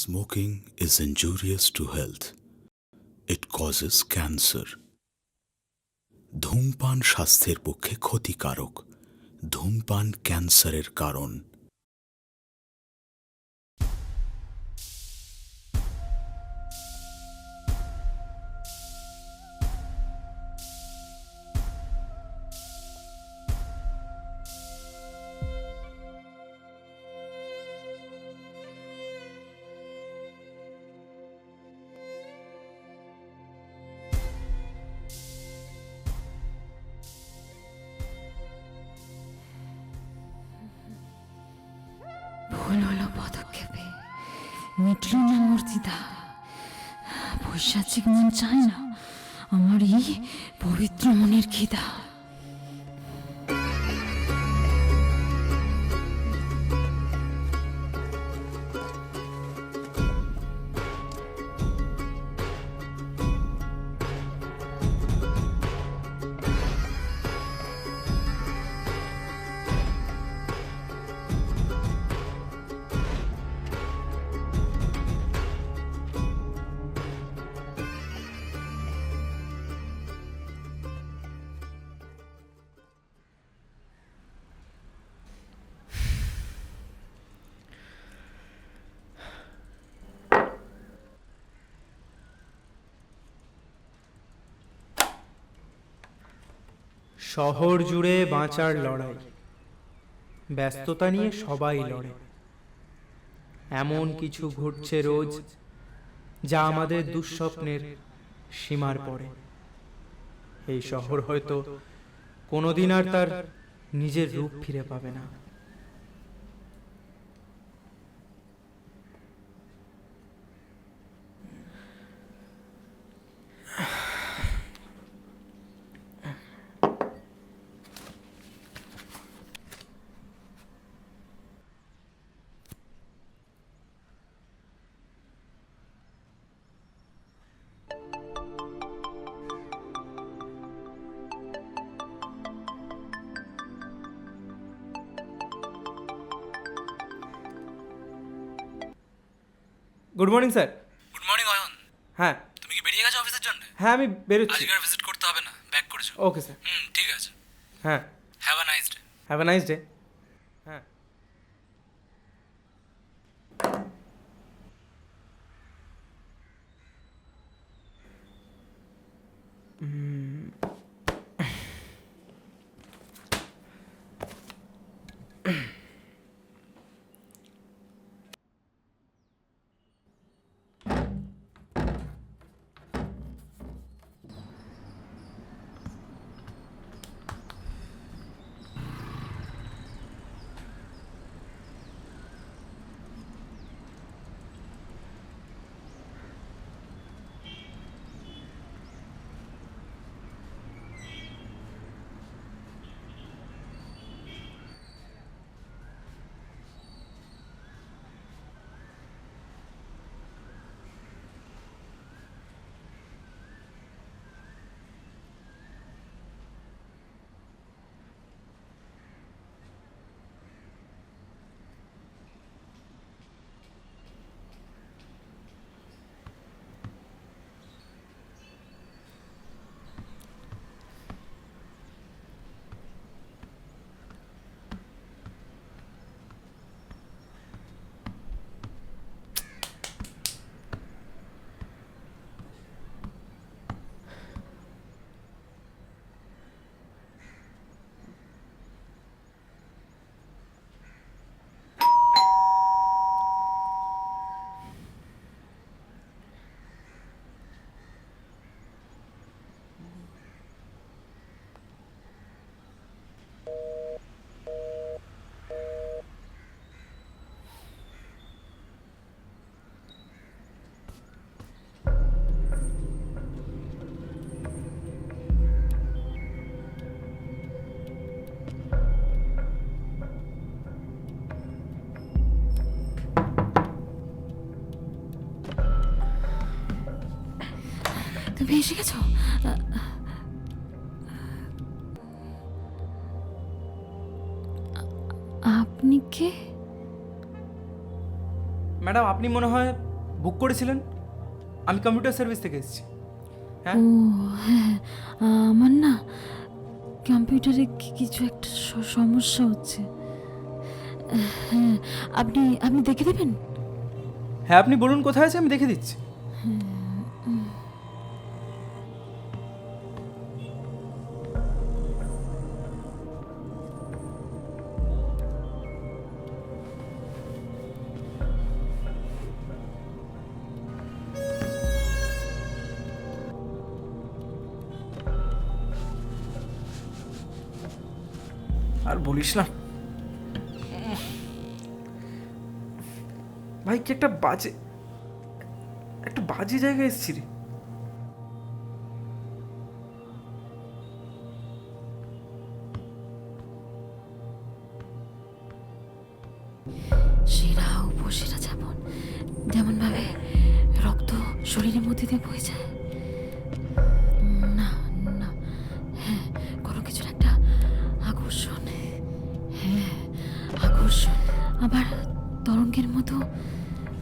Smoking is injurious to health. It causes cancer. ধূমপান স্বাস্থ্যের পক্ষে ক্ষতিকারক। ধূমপান ক্যান্সারের কারণ। ভুল হলো পদক্ষেপে, মিটল না মূর্তিদা। পৈশাচিক মন চায় না আমার এই পবিত্র মনের খিদা। শহর জুড়ে বাঁচার লড়াই, ব্যস্ততা নিয়ে সবাই লড়ে। এমন কিছু ঘটছে রোজ যা আমাদের দুঃস্বপ্নের সীমার পরে। এই শহর হয়তো কোনোদিন আর তার নিজের রূপ ফিরে পাবে না। Good morning sir. Good morning Ayan. হ্যাঁ তুমি কি বেরিয়ে গেছো অফিসের জন্য? হ্যাঁ আমি বেরোচ্ছি। আজকে আর ভিজিট করতে হবে না, ব্যাক করেছো। Okay sir. ঠিক আছে। হ্যাঁ, have a nice day. Have a nice day. হ্যাঁ। তুমি এসে গেছো? আপনি কে? ম্যাডাম আপনি মনে হয় বুক করেছিলেন? আমি কম্পিউটার সার্ভিস থেকে এসেছি। হ্যাঁ ও হ্যাঁ, আমার না কম্পিউটারে কিছু একটা সমস্যা হচ্ছে। হ্যাঁ, আপনি আপনি দেখে দেবেন? হ্যাঁ, আপনি বলুন কোথায় আছে, আমি দেখে দিচ্ছি। আর বলিস না ভাই, কি একটা বাজে জায়গায় এসেছি রে। সেরা উপসেরা যেমন ভাবে রক্ত শরীরের মধ্যে দিয়ে বয়ে যায়। না না, হ্যাঁ, কোনো কিছুর একটা আকর্ষণ। হ্যাঁ, আকর্ষণ, আবার তরঙ্গের মতো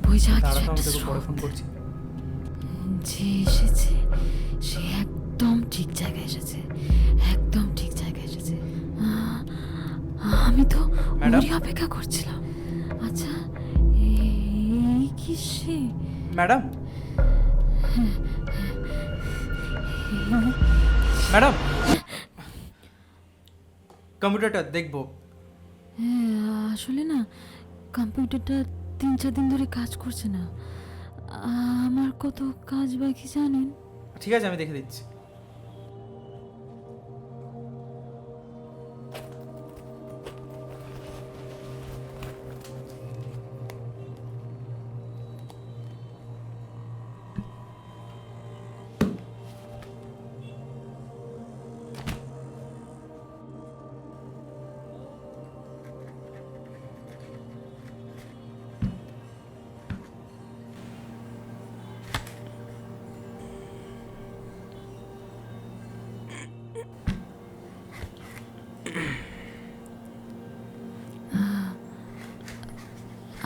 বয়ে যাওয়া কিছু দাঁড়াতো, আমি একটা তোকে পরে স্রোত। ফোন করছি। যে এসেছে সে একদম ঠিক জায়গায় এসেছে, একদম ঠিক জায়গায় এসেছে। আমি তো ম্যাডাম? ওরই অপেক্ষা করছিলাম। আচ্ছা, এই কি সে? ম্যাডাম, ম্যাডাম, কম্পিউটারটা দেখবো। হ্যাঁ, আসলে না কম্পিউটারটা 3-4 দিন ধরে কাজ করছে না। আমার কত কাজ বাকি জানেন? ঠিক আছে, আমি দেখে দিচ্ছি।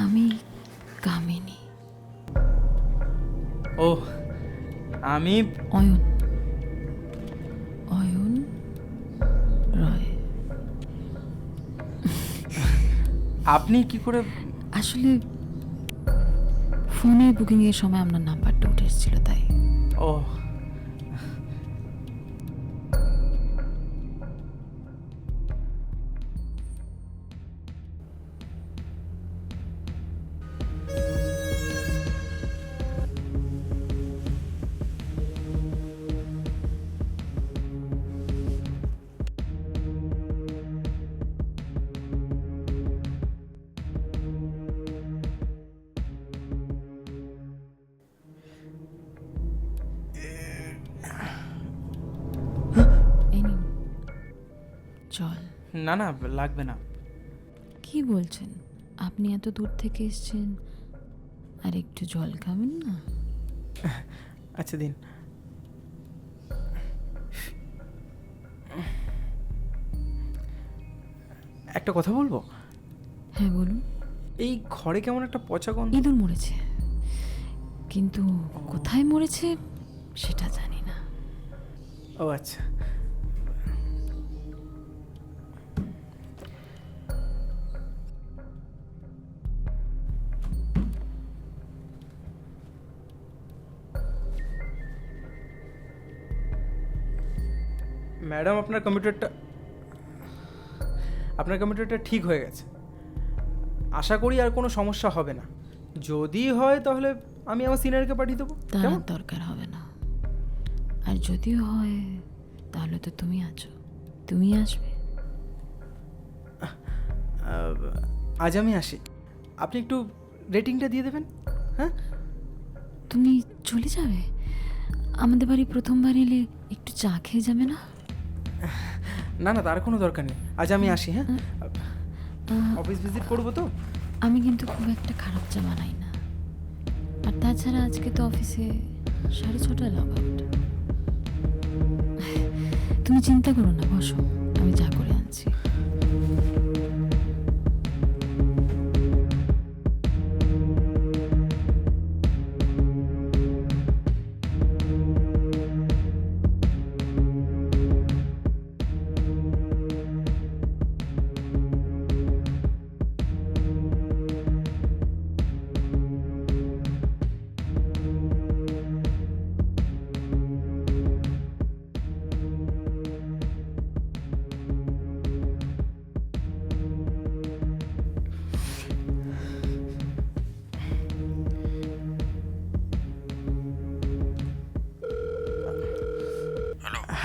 আমি কামিনী। ও, আমি অয়ন রয়। আপনি কি করে? আসলে ফোনে বুকিংয়ের সময় আপনার নাম্বারটা উঠে এসেছিল তাই। ও, এই নিন জল। না না, লাগবে না। কি বলছেন? আপনি এত দূর থেকে এসেছেন, আর একটু জল খাবেন না? আচ্ছা দিন। একটা কথা বলবো? হ্যাঁ বলুন। এই ঘরে কেমন একটা পচা গন্ধ। ইঁদুর মরেছে, কিন্তু কোথায় মরেছে সেটা জানি না। ও আচ্ছা, ম্যাডাম, আপনার কম্পিউটারটা ঠিক হয়ে গেছে। আশা করি আর কোনো সমস্যা হবে না। যদি হয় তাহলে আমি আমার সিনিয়রকে পাঠিয়ে দেবো। তার কেমন? দরকার হবে না, আর যদিও হয় তাহলে তো তুমি আছো, তুমি আসবে। আজ আমি আসি, আপনি একটু রেটিংটা দিয়ে দেবেন। হ্যাঁ, তুমি চলে যাবে? আমাদের বাড়ি প্রথমবার এলে একটু চা খেয়ে যাবে না? না না, তার কোনো দরকার নেই। আজ আমি আসি। হ্যাঁ, অফিস ভিজিট করবো তো। আমি কিন্তু খুব একটা খারাপ চা বানাই না, আর তাছাড়া আজকে তো অফিসে 6:30 লগ আউট। তুমি চিন্তা করো না, বসো, আমি চা করে আনছি।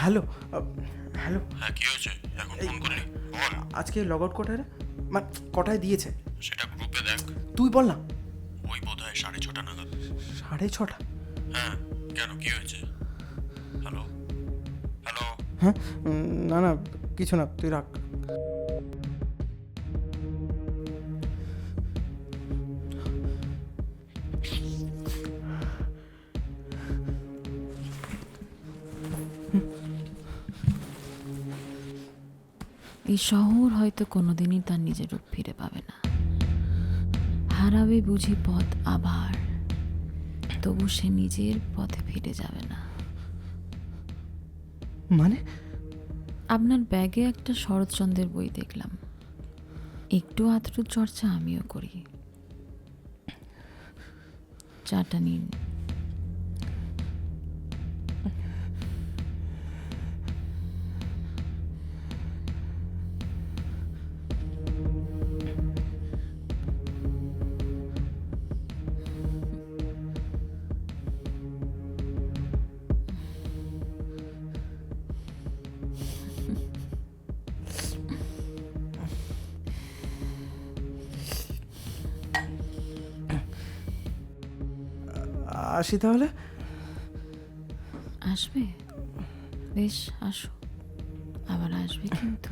হ্যালো হ্যালো, হ্যাঁ কি হয়েছে এখন এই- ফোন করলি বল। আজকে লগ আউট কটায় রে? মানে কটায় দিয়েছে সেটা গ্রুপে দেখ। তুই বল না। ওই বোধহয় 6:30 নাগাদ। 6:30? হ্যাঁ কেন কি হয়েছে? Hello hello. হ্যাঁ না না কিছু না, তুই রাখ। এই শহর হয়তো কোনোদিনই তার নিজের রূপ ফিরে পাবে না, হারাবে বুঝি পথ আবার, তবু সে নিজের পথে ফিরে যাবে না। মানে আপনার ব্যাগে একটা শরৎচন্দ্রের বই দেখলাম, একটু আধটু চর্চা আমিও করি। চাটা নিন। আসি তাহলে। আসবে? বেশ, আসো। আবার আসবে কিন্তু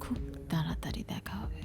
খুব তাড়াতাড়ি দেখা হবে।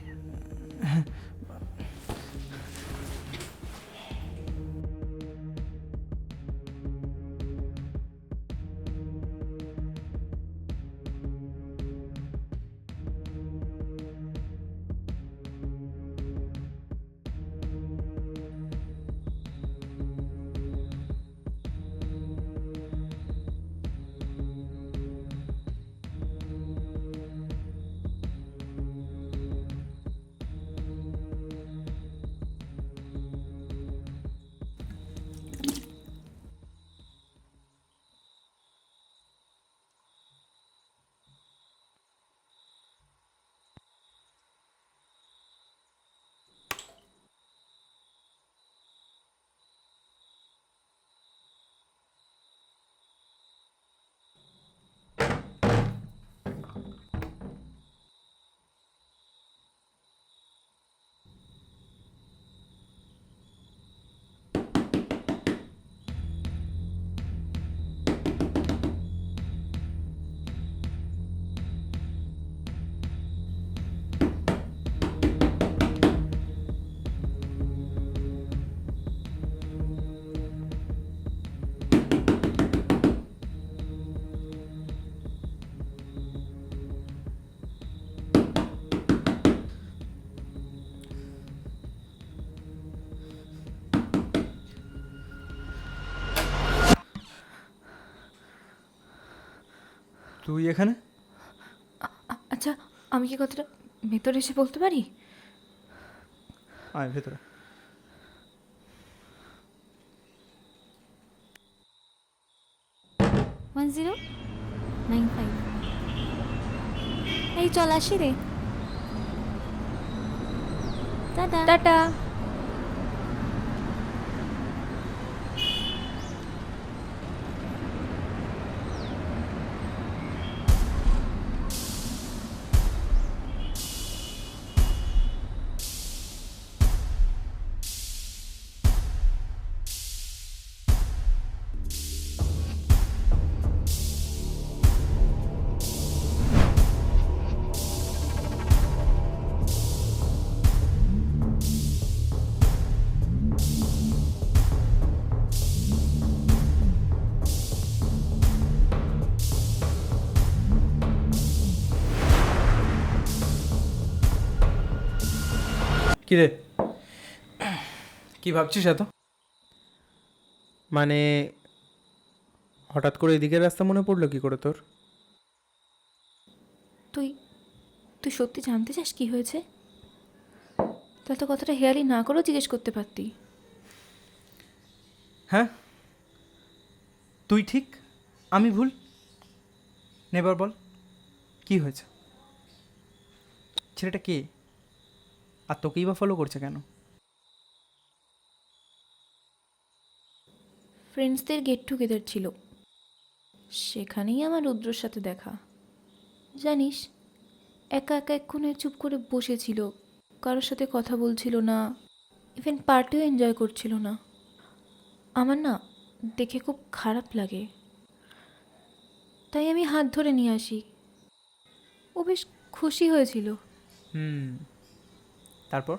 তুই এখানে? আচ্ছা, আমি কি কথাটা ভেতরে এসে বলতে পারি? আয় ভেতরে। ওয়ান 095। এই চল আসি রে। Tata tata. কিরে কি ভাবছিস এত? মানে হঠাৎ করে এদিকের রাস্তা মনে পড়লো কি করে তোর? তুই তুই সত্যি জানতে চাস কি হয়েছে? তাহলে তো কথাটা হেয়ালি না করেও জিজ্ঞেস করতে পারতি। হ্যাঁ তুই ঠিক, আমি ভুল। নেবার বল কি হয়েছে? ছেলেটা কে, আর তোকেই বা ফলো করছে কেন? ফ্রেন্ডসদের গেট টুগেদার ছিল, সেখানেই আমার রুদ্রর সাথে দেখা। জানিস, একা একা এক কোণে চুপ করে বসেছিল, কারোর সাথে কথা বলছিল না, ইভেন পার্টিও এনজয় করছিল না। আমার না দেখে খুব খারাপ লাগে, তাই আমি হাত ধরে নিয়ে আসি। ও বেশ খুশি হয়েছিল। তারপর?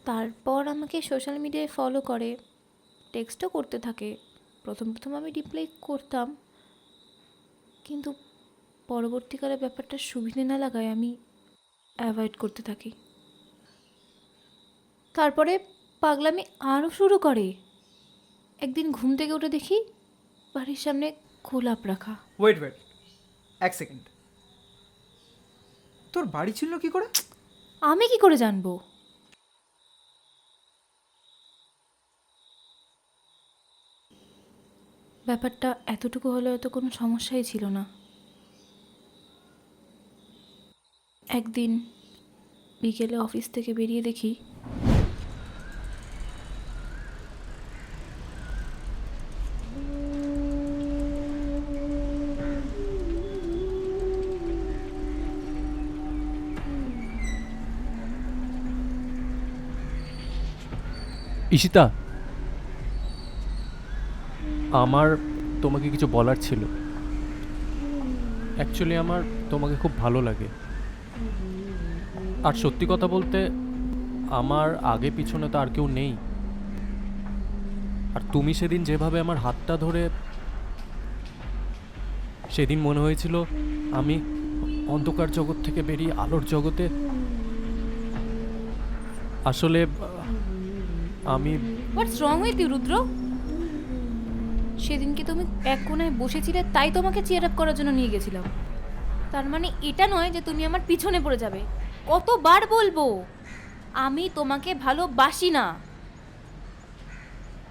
তারপর আমাকে সোশ্যাল মিডিয়ায় ফলো করে, টেক্সটও করতে থাকে। প্রথম প্রথম আমি রিপ্লাই করতাম, কিন্তু পরবর্তীকালে ব্যাপারটা সুবিধে না লাগায় আমি অ্যাভয়েড করতে থাকি। তারপরে পাগলামি আরও শুরু করে। একদিন ঘুম থেকে উঠে দেখি বাড়ির সামনে গোলাপ রাখা। ওয়েট, এক সেকেন্ড, তোর বাড়ি ছিল কি করে? আমি কি করে জানবো? ব্যাপারটা এতটুকু হলেও তো কোনো সমস্যাই ছিল না। একদিন বিকেলে অফিস থেকে বেরিয়ে দেখি ঈশিতা, আমার তোমাকে কিছু বলার ছিল। অ্যাকচুয়ালি আমার তোমাকে খুব ভালো লাগে। আর সত্যি কথা বলতে আমার আগে পিছনে তো আর কেউ নেই। আর তুমি সেদিন যেভাবে আমার হাতটা ধরে, সেদিন মনে হয়েছিল আমি অন্ধকার জগৎ থেকে বেরিয়ে আলোর জগতে। আসলে আমি হোয়াটস রং উইথ ইউ রুদ্র? সেদিনকে তুমি এক কোণায় বসেছিলে, তাই তোমাকে চিয়ার আপ করার জন্য নিয়ে গেছিলাম। তার মানে এটা নয় যে তুমি আমার পিছনে পড়ে যাবে। কতবার বলবো আমি তোমাকে ভালোবাসি না।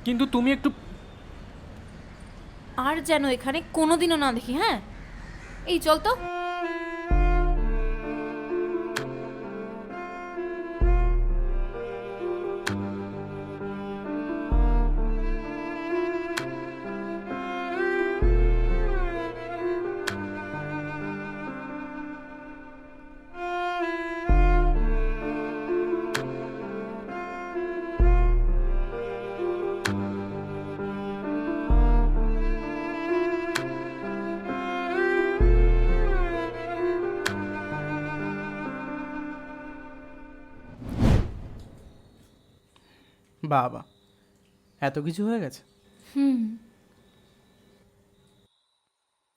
কিন্তু তুমি একটু আর যেন এখানে কোনোদিনও না দেখি, হ্যাঁ? এই চল তো। বাবা, এত কিছু হয়ে গেছে?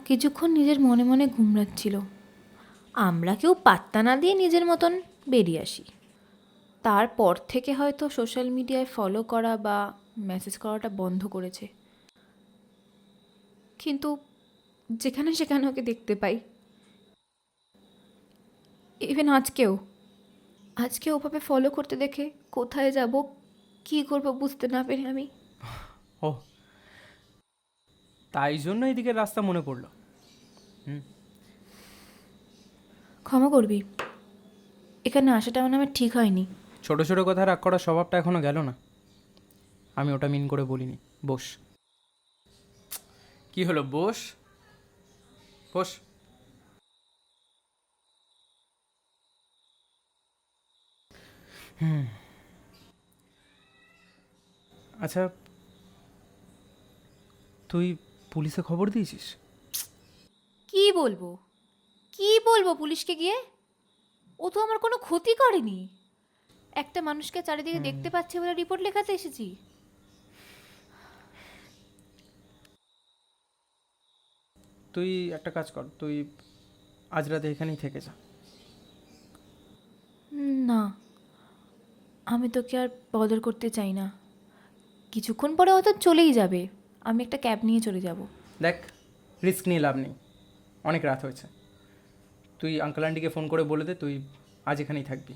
কিছুক্ষণ নিজের মনে মনে ঘুমরাচ্ছিল। আমরা কেউ পাত্তা না দিয়ে নিজের মতন বেরিয়ে আসি। তারপর থেকে হয়তো সোশ্যাল মিডিয়ায় ফলো করা বা মেসেজ করাটা বন্ধ করেছে। কিন্তু যেখানে সেখানে ওকে দেখতে পাই। ইভেন আজকে ওভাবে ফলো করতে দেখে কোথায় যাব, কী করবো বুঝতে না পেরে আমি। ও, তাই জন্য এদিকে রাস্তা মনে পড়লো। ক্ষমা করবি, এখানে আসাটা মানে আমার ঠিক হয়নি। ছোট ছোট কথা রাগ করার স্বভাবটা এখনো গেল না। আমি ওটা মিন করে বলিনি। বস। কি হলো? বস বস। আচ্ছা, তুই পুলিশে খবর দিয়েছিস? কি বলবো পুলিশকে গিয়ে? ও তো আমার কোনো ক্ষতি করেনি। একটা মানুষকে চারিদিকে দেখতে পাচ্ছে বলে রিপোর্ট লেখাতে এসেছি। তুই একটা কাজ কর, তুই আজ রাতে এখানেই থেকে যা। না, আমি তোকে আর বদর করতে চাই না। কিছুক্ষণ পরে হয়তো চলেই যাবে, আমি একটা ক্যাব নিয়ে চলে যাব। দেখ, রিস্ক নিয়ে লাভ নেই, অনেক রাত হয়েছে। তুই আঙ্কেল আন্টিকে ফোন করে বলে দে তুই আজ এখানেই থাকবি,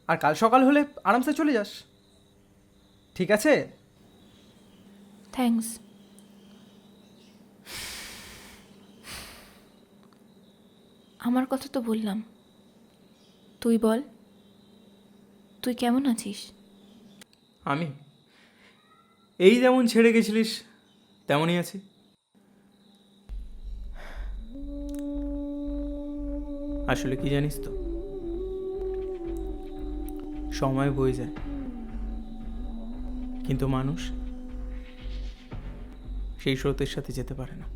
আর কাল সকাল হলে আরামসে চলে যাস। ঠিক আছে? থ্যাঙ্কস। আমার কথা তো বললাম, তুই বল, তুই কেমন আছিস? আমি এই যেমন ছেড়ে গেছিলিস তেমনই আছি। আসলে কি জানিস তো, সময় বয়ে যায়, কিন্তু মানুষ সেই স্রোতের সাথে যেতে পারে না।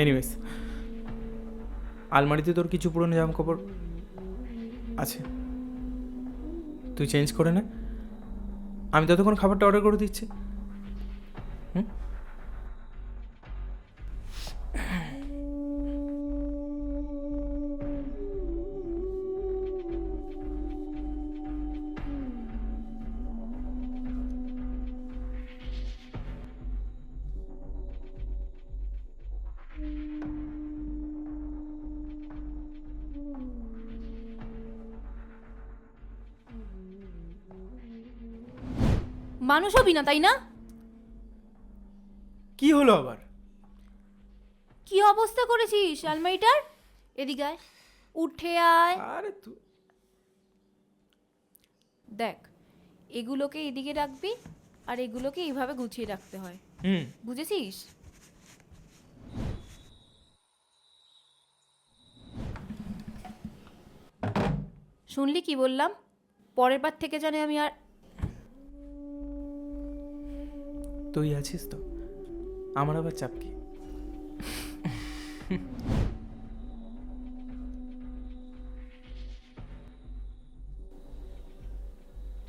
এনিওয়েজ, আলমারিতে তোর কিছু পুরনো জামা কাপড় আছে, তুই চেঞ্জ করে নে, আমি ততক্ষণ খাবারটা অর্ডার করে দিচ্ছি। হুম? মানুষ হবি না, তাই না? কি হলো আবার? কি অবস্থা করেছিস আলমারিটার? এদিকে আয়, উঠে আয়। আরে তুই দেখ, এগুলোকে এদিকে রাখবি আর এগুলোকে এইভাবে গুছিয়ে রাখতে হয়, বুঝেছিস? শুনলি কি বললাম? পরের বার থেকে জানি আমি আর তুই আছিস তো, আমার আবার চাপ কি?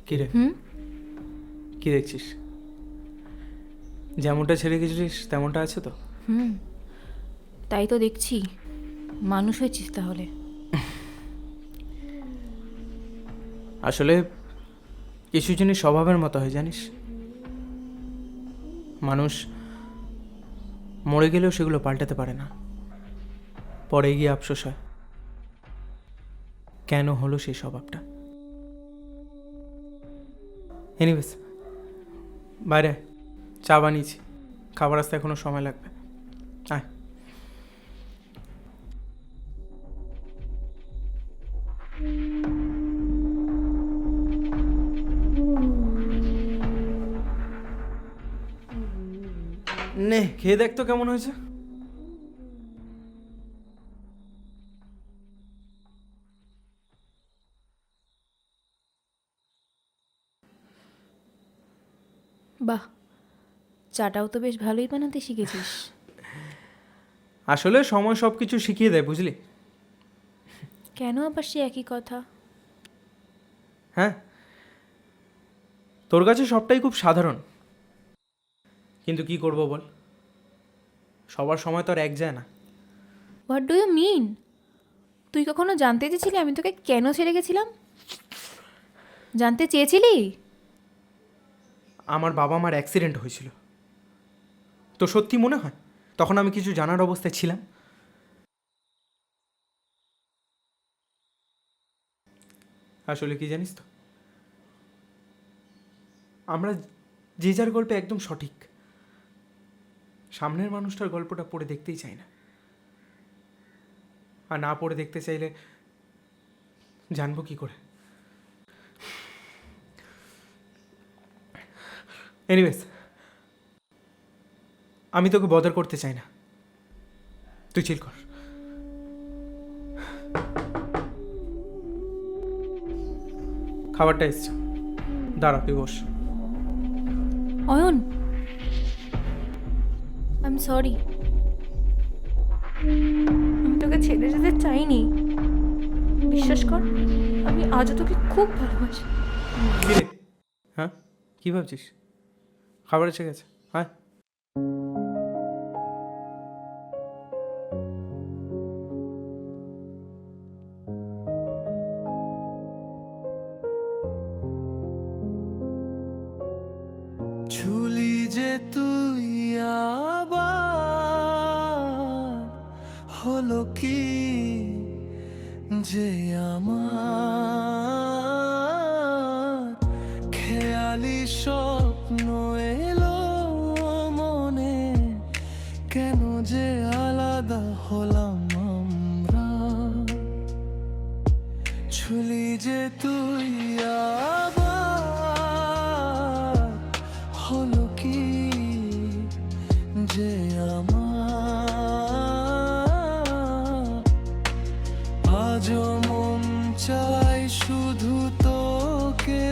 কি রে, কি দেখছিস? যেমনটা ছেড়ে গেছিলিস তেমনটা আছে তো? তাই তো দেখছি। মানুষ হয়েছিস তাহলে? আসলে কিছু জিনিস স্বভাবের মতো হয় জানিস, মানুষ মরে গেলেও সেগুলো পাল্টাতে পারে না, পরে গিয়ে আফসোস হয় কেন হলো সেই স্বভাবটা। এনিওয়েজ, বাইরে চা বানিয়েছি, খাবার আসতে এখনো সময় লাগবে, আয়। নে খেয়ে দেখ তো কেমন হয়েছে। বাহ, চাটাও তো বেশ ভালোই বানাতে শিখেছিস। আসলে সময় সব কিছু শিখিয়ে দেয়, বুঝলি? কেন আবার সে একই কথা? হ্যাঁ, তোর কাছে সবটাই খুব সাধারণ, কিন্তু কি করব বল, সবার সময় তো আর এক যায় না। What do you mean? তুই কখনো জানতে চেয়েছিলি আমি তোকে কেন ছেড়ে গেছিলাম? জানতে চেয়েছিলি? আমার বাবা মার অ্যাক্সিডেন্ট হয়েছিল, তো সত্যি মনে হয় তখন আমি কিছু জানার অবস্থায় ছিলাম? আসলে কি জানিস তো, আমরা যে যার গল্পে একদম সঠিক, সামনের মানুষটার গল্পটা পড়ে দেখতেই চাই না, আর না পড়ে দেখতে চাইলে জানবো কি করে? এনিওয়েজ, আমি তোকে বদার করতে চাই না, তুই চিল কর। খাবারটা এসছে, দাঁড়া তুই বস। Ayan, I am sorry. আমি তোকে ছেড়ে যেতে চাইনি, বিশ্বাস কর, আমি আজও তোকে খুব ভালোবাসি। কি রে, হ্যাঁ কী ভাবছিস? খাবার এসে গেছে, হ্যাঁ। ছুলি যে তুই আবার, হলো কি যে আমার খেয়ালি স্বপ্ন এলো মনে, কেন যে আলাদা হলাম আমরা। ছুলি যে তুই আবার, হলো কি যে আমার আজও মন চাই শুধু তোকে।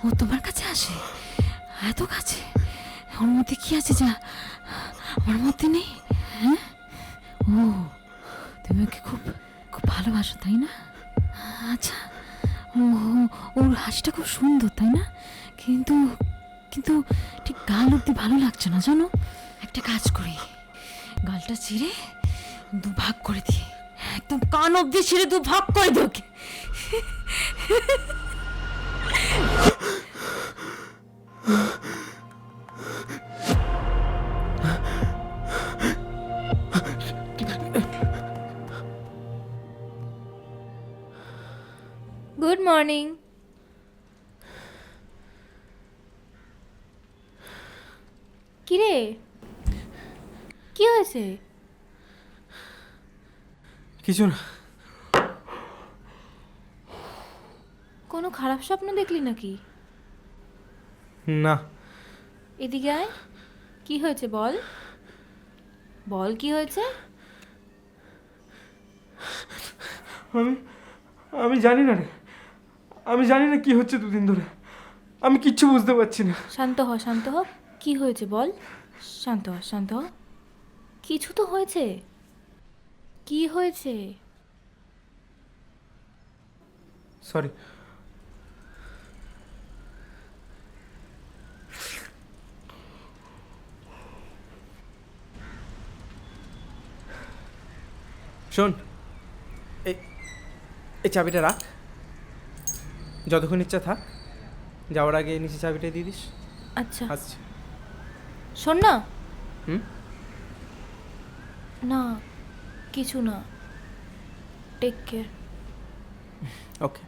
ও তোমার কাছে আসে, এত কাছে? ওর মধ্যে কি আছে যা আমার মধ্যে নেই? হ্যাঁ, ও তুমি ওকে খুব খুব ভালোবাসো তাই না? আচ্ছা, ওর হাসিটা খুব সুন্দর তাই না? কিন্তু কিন্তু ঠিক গাল অব্দি ভালো লাগছে না জানো। একটা কাজ করি, গালটা ছিঁড়ে দুভাগ করে দিই, একদম কান অব্দি ছিঁড়ে দুভাগ করে দিই ওকে। Good morning. কিরে, কি হয়েছে? কিছু না। কোনো খারাপ স্বপ্ন দেখলি নাকি? না, এদিকে আয়, কি হয়েছে বল, বল কি হয়েছে? আমি জানি না রে, আমি জানি না কি হচ্ছে দুদিন ধরে, আমি কিচ্ছু বুঝতে পারছি না। শান্ত হ, শান্ত হ, কি হয়েছে বল, শান্ত হ, শান্ত হ। কিছু তো হয়েছে, কি হয়েছে? সরি। শোন, এই চাবিটা রাখ, যতক্ষণ ইচ্ছা থাক, যাওয়ার আগে নিচে চাবিটা দিয়ে দিস। আচ্ছা, আচ্ছা। শোন না। হুম? না, কিছু না, টেক কেয়ার। ওকে।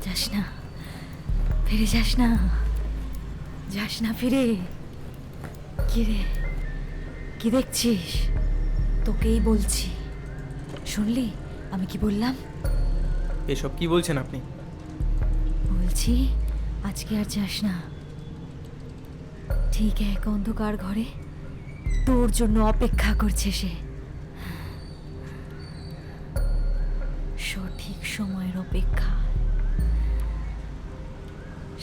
যাস না, ফিরে যাস না, যাস না ফিরে। কি রে, কি দেখছিস? তোকেই বলছি, শুনলি আমি কি বললাম? এসব কি বলছেন আপনি? বলছি আজকে আর যাস না। ঠিক এক অন্ধকার ঘরে তোর জন্য অপেক্ষা করছে সে। সঠিক সময়ের অপেক্ষা,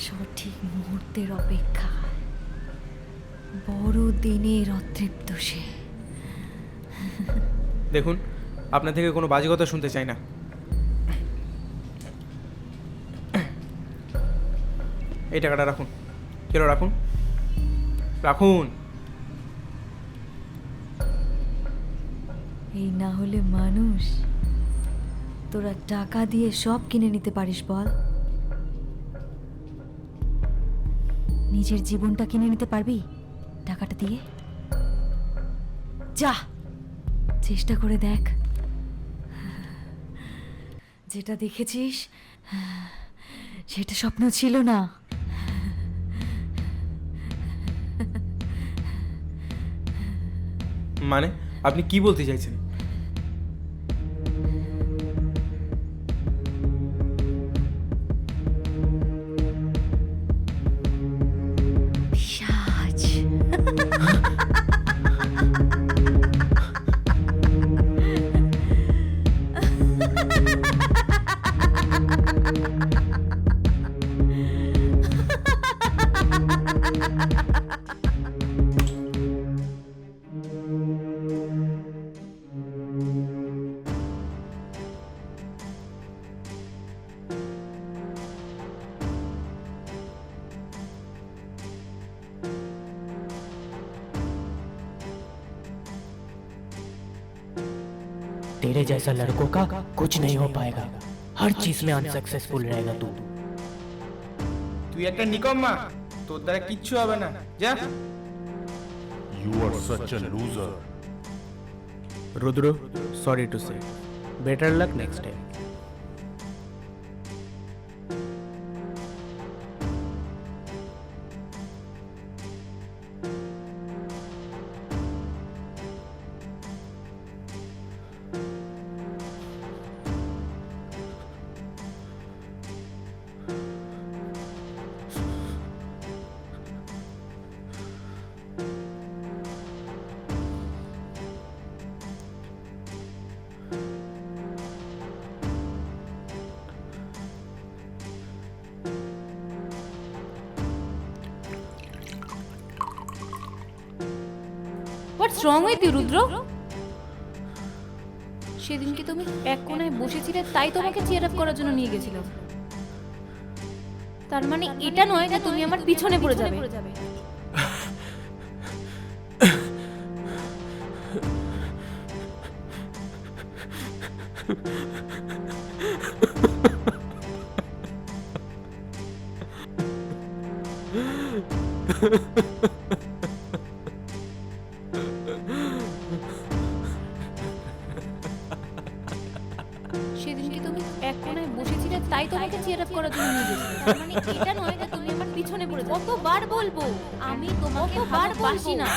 সঠিক মুহূর্তের অপেক্ষা, বড় দিনের অতৃপ্ত সে। দেখুন, আপনার থেকে কোনো বাজে কথা শুনতে চাই না। এই টাকাটা রাখুন। কেন রাখুন? রাখুন। এই না হলে মানুষ, তোরা টাকা দিয়ে সব কিনে নিতে পারিস বল? নিজের জীবনটা কিনে নিতে পারবি টাকাটা দিয়ে? যা, চেষ্টা করে দেখ। যেটা দেখেছিস সেটা স্বপ্ন ছিল না। মানে আপনি কি বলতে চাইছেন? পিশাচ। तेरे जैसा लड़कों का कुछ नहीं हो पाएगा, हर चीज में अनसक्सेसफुल रहेगा तू। তুই একটা নিকম্মা, তোর দ্বারা কিচ্ছু হবে না। যা। You are such a loser. Rudra, sorry to say, better luck next time. What's wrong with you Rudra? সেদিনকে তুমি এক কোণায় বসেছিলে, তাই তোমাকে চিয়ার আপ করার জন্য নিয়ে গেছিলাম। তার মানে এটা নয় যে তুমি আমার পিছনে পড়ে যাবে। সেদিনকে তুমি এক কোণায় বসেছিলে, তাই তোমাকে চিয়ার আপ করার জন্য নিয়ে গেছিলাম। তার মানে এটা নয় যে তুমি আমার পিছনে পড়ে যাবে। কতবার বলবো আমি তোমাকে ভালোবাসি না।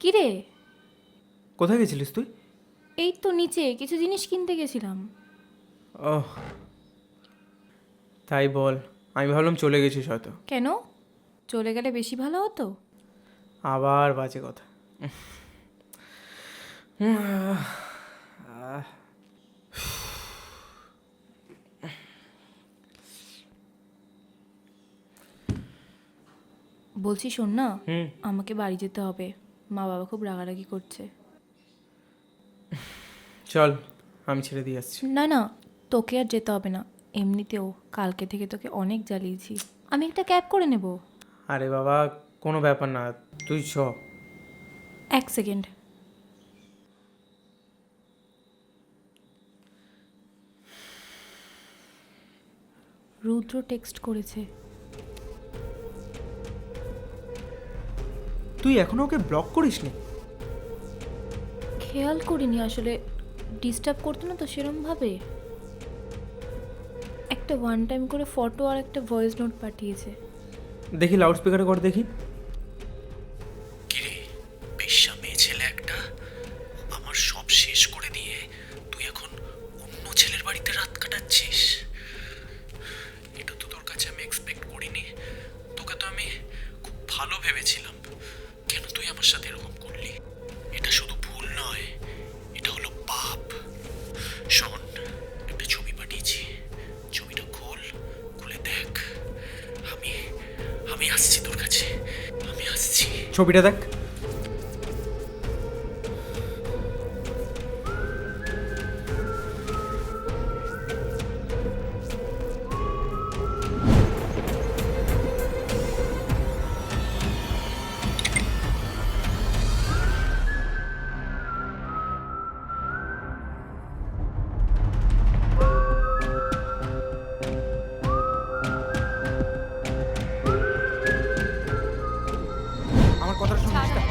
কি রে, কোথায় গেছিলিস তুই? এই তো নিচে কিছু জিনিস কিনতে গেছিলাম। ওহ, তাই বল। আমি ভাবলাম চলে গেছিস হয়তো। কেন? চলে গেলে বেশি ভালো হতো। আবার বাজে কথা। বলছি শোন না, হুম। আমাকে বাড়ি যেতে হবে, মা বাবা খুব রাগারাগি করছে। চল, আমি ছেড়ে দিয়ে আসছি। না না, তোকে আর যেতে হবে না, এমনিতেও কালকে থেকে তোকে অনেক জ্বালিয়েছি। আমি একটা ক্যাব করে নেব। আরে বাবা, কোনো ব্যাপার না, তুই চ। 1 সেকেন্ড। রুদ্র টেক্সট করেছে। তুই এখনো ওকে ব্লক করিসনি? খেয়াল করিনি আসলে, ডিস্টার্ব করতো না তো সেরমভাবে। একটা ওয়ান টাইম করে ফটো আর একটা ভয়েস নোট পাঠিয়েছে। দেখি লাউড স্পিকারে কর দেখি। কিরে বেশ্যা মেয়ে ছেলে একটা, আমার সব শেষ করে দিয়ে তুই এখন অন্য ছেলের বাড়িতে রাত কাটাচ্ছিস। এটা তো তোর কাছে আমি এক্সপেক্ট করিনি। তোকে তো আমি খুব ভালো ভেবেছিলাম। কেন তুই আমার সাথে এরকম করলি? এটা শুধু ভুল নয়, এটা হলো পাপ। শোন, একটা ছবি পাঠিয়েছি, ছবিটা খুলে দেখ। আমি আসছি তোর কাছে, আমি আসছি। ছবিটা দেখ। আমার কথাটা শোন ঈশিতা।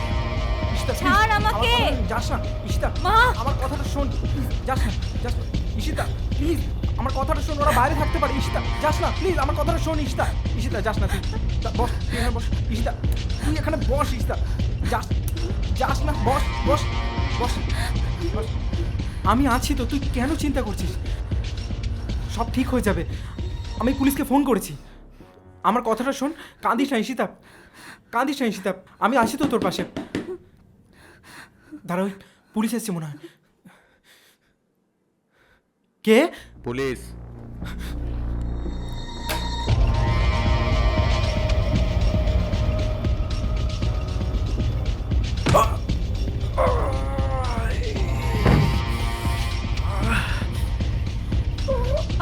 ঈশিতা, please, ছাড় আমার আমাকে। কথাটা যাস না ঈশিতা। মা! আমার কথাটা শোন, যাস না, যাস না ঈশিতা, প্লিজ আমার কথাটা শোন। ওরা বাইরে থাকতে পারে ঈশিতা, যাস না প্লিজ, আমার কথাটা শোন ঈশিতা। ঈশিতা যাস না, তুই বস, তুই এখানে বস ঈশিতা, তুই এখানে বস ঈশিতা, যাস না, বস বস বস বস। আমি আছি তো, তুই কেন চিন্তা করছিস? সব ঠিক হয়ে যাবে। আমি পুলিশকে ফোন করেছি। আমার কথাটা শোন, কাঁদিস না ঈশিতা, কাঁদিস না ঈশিতা, আমি আছি তো তোর পাশে। দাঁড়া, ওই পুলিশ এসছে মনে হয়। কে? पुलिस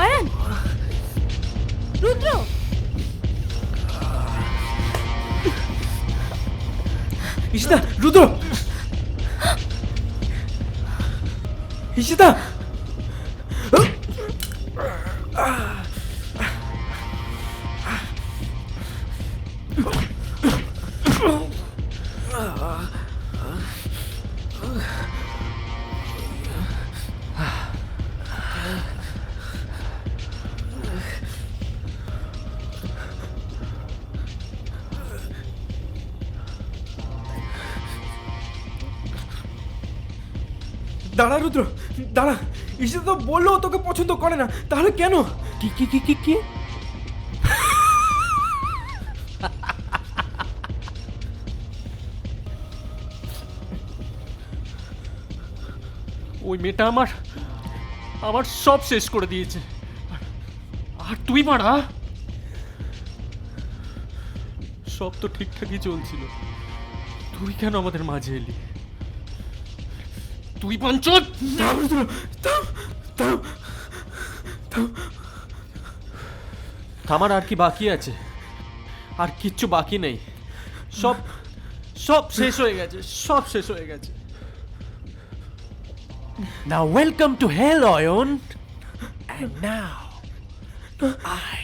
আয়ান, রুদ্র, ঈশিতা, রুদ্র, ঈশিতা, দাঁড়া রুদ্র, দাঁড়া। ঈশিতা তো বললো ও তোকে পছন্দ করে না, তাহলে কেন? কি কি কি কি কি ওই মেয়েটা আমার সব শেষ করে দিয়েছে। আর তুই মারা, সব তো ঠিকঠাকই চলছিল, তুই কেন আমাদের মাঝে এলি? তুই বাঞ্চোত! থাম রুদ্র, থাম, থাম, থাম। আমার আর কি বাকি আছে? আর কিচ্ছু বাকি নেই, সব সব শেষ হয়ে গেছে, সব শেষ হয়ে গেছে। Now welcome to hell, Oyon. And now I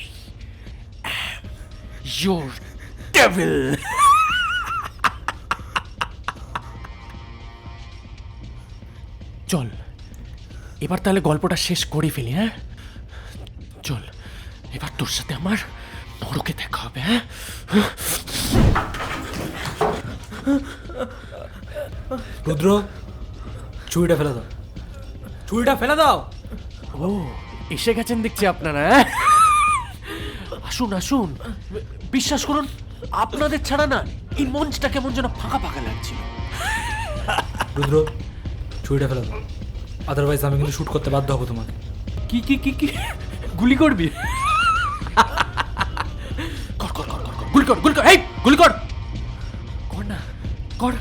am your devil. চল এবার তাহলে গল্পটা শেষ করে ফেলি। হ্যাঁ চল, এবার তোর সাথে আমার নরকে দেখা হবে। হ্যাঁ রুদ্র, ছুরিটা ফেলে দাও, ছুরিটা ফেলে দাও। ও এসে গেছেন দেখছি আপনারা। হ্যাঁ আসুন আসুন, বিশ্বাস করুন আপনাদের ছাড়া না এই মঞ্চটা কেমন যেন ফাঁকা ফাঁকা লাগছিল। রুদ্র, ছুরিটা ফেলে দাও, আদারওয়াইজ আমি কিন্তু শ্যুট করতে বাধ্য হবো তোমাকে। কি কি কি কি গুলি করবি? কর কর কর কর কর, গুলি কর, গুলি কর, এই গুলি কর, কর না, কর।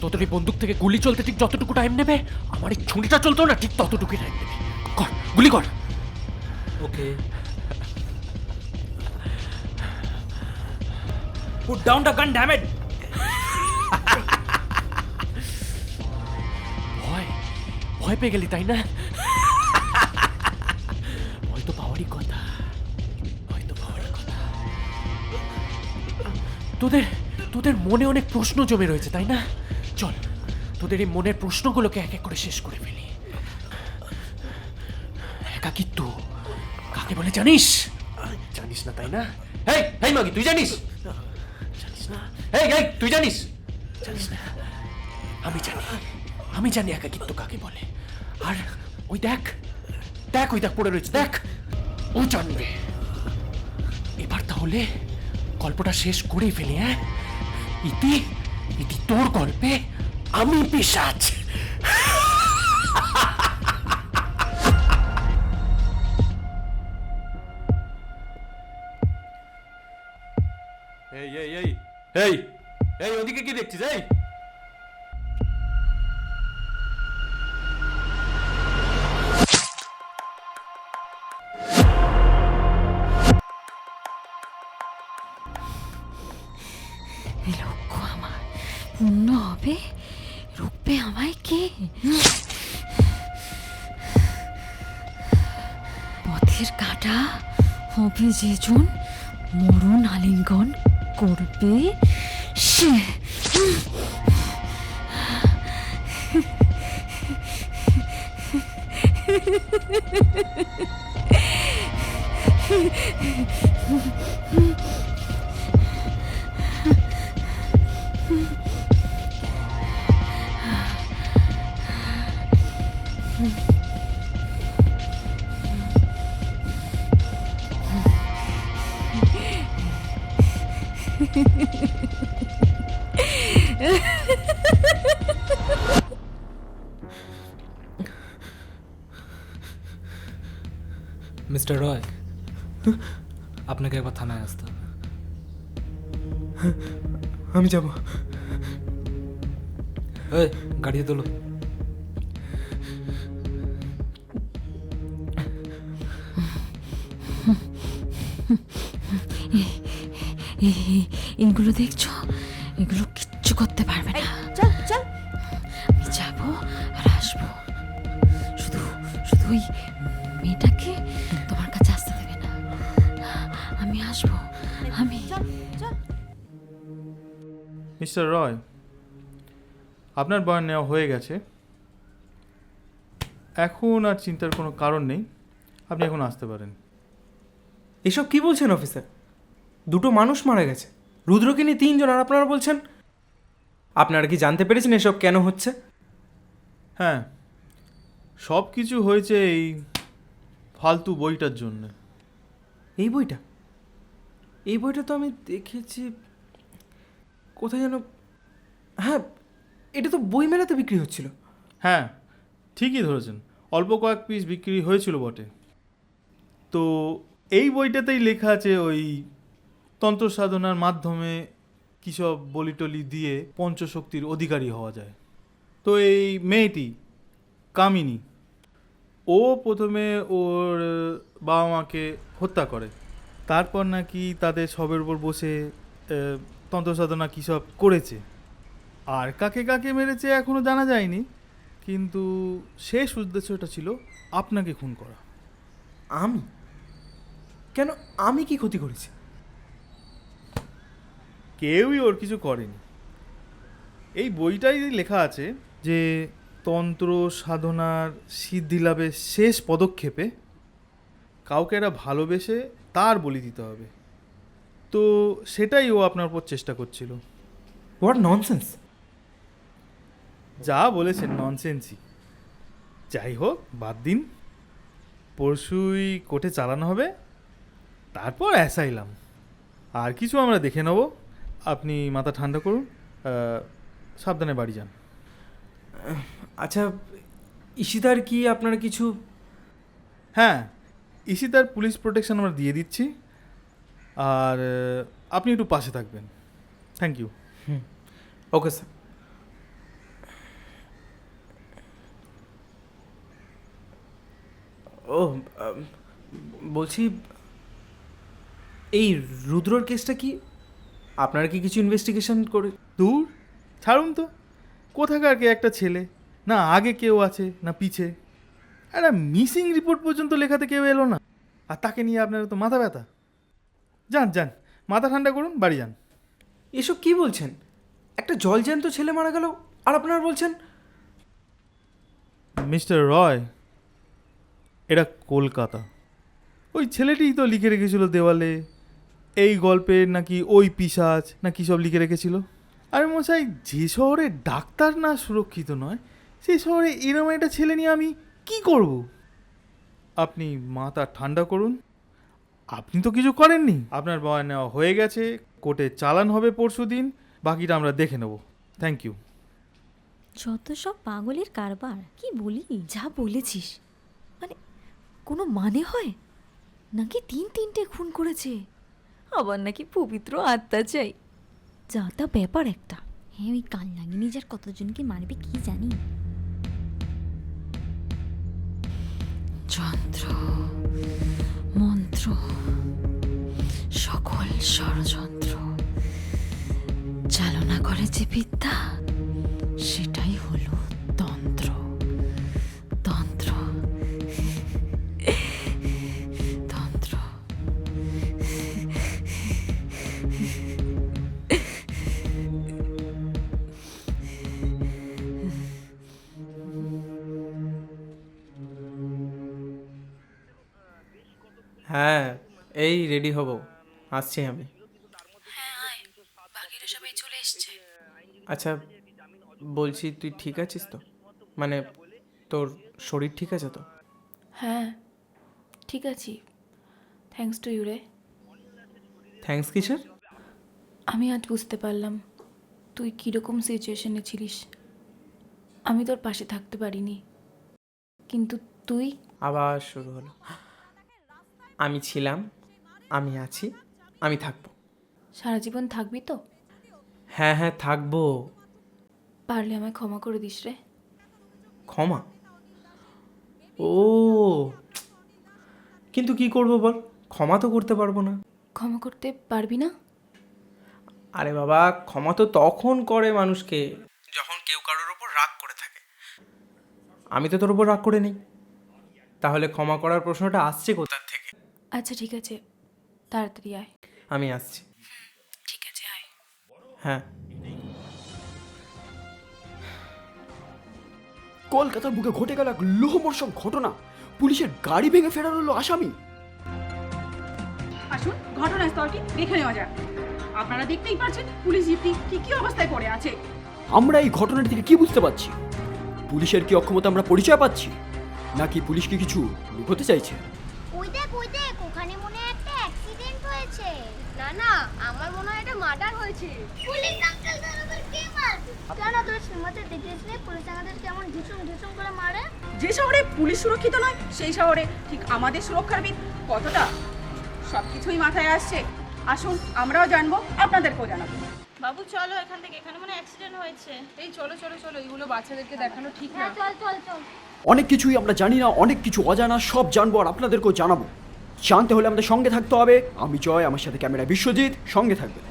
তোদের এই বন্দুক থেকে গুলি চলতে ঠিক যতটুকু টাইম নেবে, আমার এই ছুরিটা চলতো না ঠিক ততটুকুই টাইম নেবে। কর, গুলি কর। ওকে, Put down the gun, damn it! ভয় ভয় পেয়ে গেলি তাই না? ভয় তো পাওয়ারই কথা, ভয় তো পাওয়ারই কথা। তোদের তোদের মনে অনেক প্রশ্ন জমে রয়েছে তাই না? চল তোদের এই মনের প্রশ্নগুলোকে এক এক করে শেষ করে ফেলি। একাকিত্ব কাকে বলে জানিস? জানিস না তাই না? এই এই মাগি তুই জানিস? জানিস না? এই এই তুই জানিস? জানিস না? আমি জানি একাকিত্ব কাকে বলে। আর ওই দেখ দেখ ওই দেখ পড়ে রয়েছে, দেখ ও জানবে। এবার তাহলে গল্পটা শেষ করেই ফেলি। হ্যাঁ, ইতি ইতি তোর গল্পে আমি পিশাচ। এই এই এই এই এই ওদিকে কি দেখছিস? এই লক্ষ্য আমার পূর্ণ হবে, রূপে আমায় কে? পথের কাটা হবে যেজন, মরণ আলিঙ্গন করবে সে। মিস্টার রয়, আপনাকে একবার থানায় আসতে হবে। আমি যাব। এই গাড়িতে তোলো। এগুলো দেখছো? এগুলো কিচ্ছু করতে পারবে না। চল চল। আমি যাবো আর আসবো, শুধু শুধু ওই মেয়েটাকে তোমার কাছে আসতে দেবে না। আমি আসবো, আমি। মিস্টার রয়, আপনার বয়ান নেওয়া হয়ে গেছে। এখন আর চিন্তার কোনো কারণ নেই, আপনি এখন আসতে পারেন। এসব কি বলছেন অফিসার? দুটো মানুষ মারা গেছে, রুদ্রকে নিয়ে 3 জন, আর আপনারা বলছেন? আপনারা কি জানতে পেরেছেন এসব কেন হচ্ছে? হ্যাঁ, সব কিছু হয়েছে এই ফালতু বইটার জন্য। এই বইটা? এই বইটা তো আমি দেখেছি কোথায় যেন। হ্যাঁ, এটা তো বই মেলাতে বিক্রি হচ্ছিল। হ্যাঁ, ঠিকই ধরেছেন, অল্প কয়েক পিস বিক্রি হয়েছিল বটে। তো এই বইটাতেই লেখা আছে ওই তন্ত্র সাধনার মাধ্যমে কী সব বলিটলি দিয়ে পঞ্চশক্তির অধিকারী হওয়া যায়। তো এই মেয়েটি কামিনী, ও প্রথমে ওর বাবা মাকে হত্যা করে, তারপর নাকি তাদের সবের উপর বসে তন্ত্র সাধনা কী সব করেছে। আর কাকে কাকে মেরেছে এখনও জানা যায়নি, কিন্তু শেষ উদ্দেশ্যটা ছিল আপনাকে খুন করা। আমি কেন? আমি কি ক্ষতি করেছি? কেউই ওর কিছু করেনি। এই বইটাই লেখা আছে যে তন্ত্র সাধনার সিদ্ধি লাভের শেষ পদক্ষেপে কাউকে একটা ভালোবেসে তার বলি দিতে হবে। তো সেটাই ও আপনার উপর চেষ্টা করছিল। What nonsense! যা বলেছেন ননসেন্সই। যাই হোক, বাদ দিন, পরশুই কোর্টে চালানো হবে, তারপর অ্যাসাইলাম। আর কিছু আমরা দেখে নেব, আপনি মাথা ঠান্ডা করুন, সাবধানে বাড়ি যান। আচ্ছা, ঈশিতার কি আপনার কিছু? হ্যাঁ, ঈশিতার পুলিশ প্রোটেকশন আমরা দিয়ে দিচ্ছি, আর আপনি একটু পাশে থাকবেন। Thank you. Okay sir. ও, বলছি এই রুদ্রর কেসটা কি? আপনারা কি কিছু ইনভেস্টিগেশন করে? দূর ছাড়ুন তো, কোথাকার কে একটা ছেলে, না আগে কেউ আছে না পিছে, একটা মিসিং রিপোর্ট পর্যন্ত লেখাতে কেউ এলো না, আর তাকে নিয়ে আপনারা তো মাথা ব্যথা। যান যান, মাথা ঠান্ডা করুন, বাড়ি যান। এসব কি বলছেন? একটা জলজ্যান্ত ছেলে মারা গেল আর আপনারা বলছেন? মিস্টার রয়, এটা কলকাতা। ওই ছেলেটিই তো লিখে রেখেছিল দেওয়ালে, এই গল্পের নাকি ওই পিশাচ না কী সব লিখে রেখেছিল। আরে মশাই, যে শহরে ডাক্তার না সুরক্ষিত নয়, সেই শহরে এরকম একটা ছেলে নিয়ে আমি কি করব? আপনি মাথা ঠান্ডা করুন। আপনি তো কিছু করেননি, আপনার বয়ান নেওয়া হয়ে গেছে, কোর্টে চালান হবে পরশুদিন, বাকিটা আমরা দেখে নেব। Thank you. যত সব পাগলের কারবার, কি বলি যা বলেছিস, মানে কোনো মানে হয় নাকি? তিনটে খুন করেছে, আবার নাকি পবিত্র আত্মা চাই, যা তা ব্যাপার একটা। হ্যাঁ, ওই কাল নাগিনী যার কতজনকে মারবে কি জানি। যন্ত্র মন্ত্র সকল ষড়যন্ত্র চালনা করে যে বিদ্যা, সেটাই হলো তন্ত্র। তন্ত্র তন্ত্র। হ্যাঁ, এই রেডি হব, আসছি আমি। হ্যাঁ, বাকিরা সবাই চলে এসছে। আচ্ছা বলছি, তুই ঠিক আছিস তো? মানে তোর শরীর ঠিক আছে তো? হ্যাঁ ঠিক আছি, থ্যাঙ্কস টু ইউ রে। থ্যাঙ্কস কিসের? আমি আজ বুঝতে পারলাম তুই কীরকম সিচুয়েশনে ছিলিস। আমি তোর পাশে থাকতে পারিনি, কিন্তু তুই। আবার শুরু হলো। আমি ছিলাম, আমি আছি, আমি থাকবো। সারা জীবন থাকবি তো? হ্যাঁ হ্যাঁ থাকবো। পারলে আমায় ক্ষমা করে দিস রে। ক্ষমা? ও, কিন্তু কি করব বল, ক্ষমা তো করতে পারবো না। ক্ষমা করতে পারবি না? আরে বাবা, ক্ষমা তো তখন করে মানুষকে যখন কেউ কারোর ওপর রাগ করে থাকে। আমি তো তোর ওপর রাগ করে নেই, তাহলে ক্ষমা করার প্রশ্নটা আসছে কোথা থেকে? আচ্ছা ঠিক আছে, তাড়াতাড়ি আয়। আমি আসছি। ঠিক আছে আয়। হ্যাঁ। কলকাতার বুকে ঘটে গেল এক লোহবর্ষক ঘটনা, পুলিশের গাড়ি ভেঙে ফেরার হলো আসামি। আসুন ঘটনাস্থলটি দেখে নেওয়া যাক। আপনারা দেখতেই পাচ্ছেন পুলিশ জিপটি কি অবস্থায় পড়ে আছে। আমরা এই ঘটনাটি থেকে কি বুঝতে পারছি? পুলিশের কি অক্ষমতা আমরা পরিচয় পাচ্ছি, নাকি পুলিশ কি কিছু লুকোতে চাইছে? ওই দেখ ওখানে মনে হয় একটা অ্যাক্সিডেন্ট হয়েছে। না না, আমার মনে হয় এটা মার্ডার হয়েছে। পুলিশ আঙ্কেল দাঁড়াবে, কে মারবে? কেন তোর সিনেমাতে দেখেছিস পুলিশ আমাদের কেমন ঢিসুম করে মারে? যে শহরে পুলিশ সুরক্ষিত নয়, সেই শহরে ঠিক আমাদের সুরক্ষারবিদ কতটা, সবকিছুই মাথায় আসছে। আসুন আমরাও জানবো, আপনাদেরকেও জানাবো। বাবু চলো এখান থেকে, এখানে মনে অ্যাক্সিডেন্ট হয়েছে। এই চলো চলো চলো, এগুলো বাচ্চাদেরকে দেখানো ঠিক না। চল। অনেক কিছুই আমরা জানি না, অনেক কিছু অজানা, সব জানবো আর আপনাদেরকেও জানাবো। জানতে হলে আমাদের সঙ্গে থাকতে হবে। আমি জয়, আমার সাথে ক্যামেরা বিশ্বজিৎ, সঙ্গে থাকবে।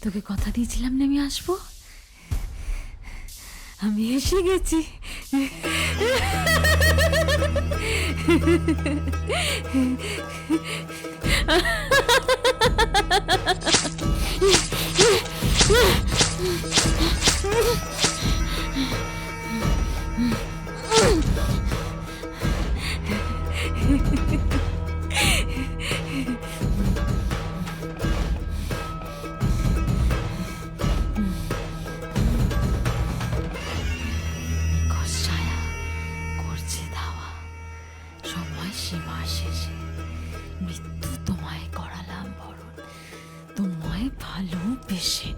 তোকে কথা দিয়েছিলাম না আমি আসবো, আমি এসে গেছি। ছায়া করছে ধাওয়া, সময় সীমা শেষে মৃত্যু তোমায় করালাম বরণ, তোমায় ভালোবেসে।